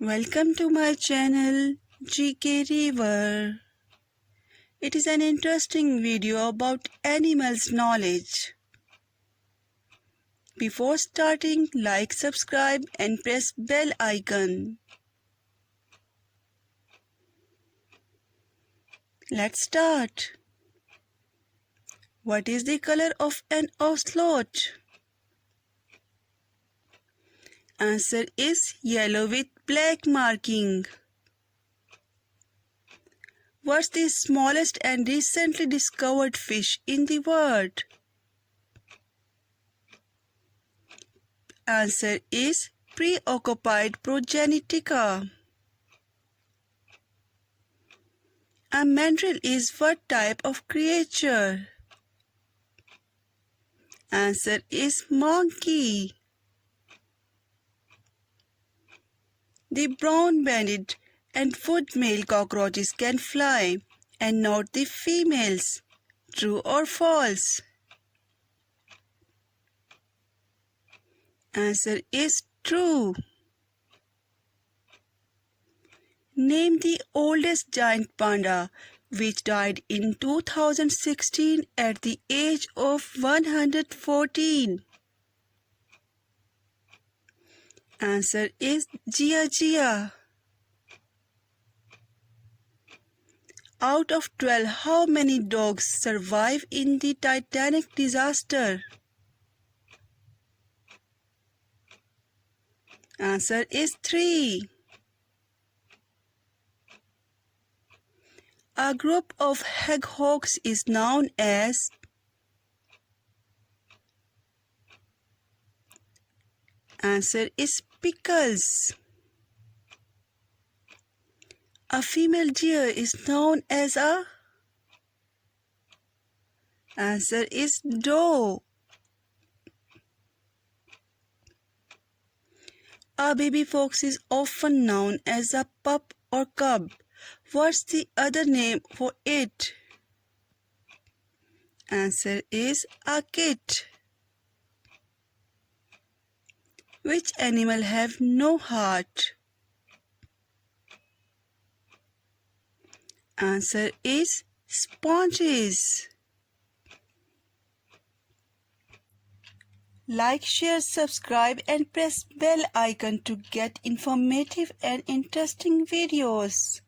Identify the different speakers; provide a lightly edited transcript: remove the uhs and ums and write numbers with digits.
Speaker 1: Welcome to my channel GK River. It is an interesting video about animals knowledge. Before starting, like, subscribe and press bell icon. Let's start. What is the color of an ocelot? Answer is yellow with black marking. What's the smallest and recently discovered fish in the world? Answer is preoccupied progenitica. A mandrill is what type of creature? Answer is monkey. The brown-banded and wood-male cockroaches can fly, and not the females. True or false? Answer is true. Name the oldest giant panda which died in 2016 at the age of 114. Answer is Gia. Out of 12, how many dogs survive in the Titanic disaster? Answer is 3. A group of hedgehogs is known as Answer is pickles. A female deer is known as a Answer is doe. A baby fox is often known as a pup or cub. What's the other name for it? Answer is a kit. Which animal have no heart? Answer is sponges. Like, share, subscribe and press bell icon to get informative and interesting videos.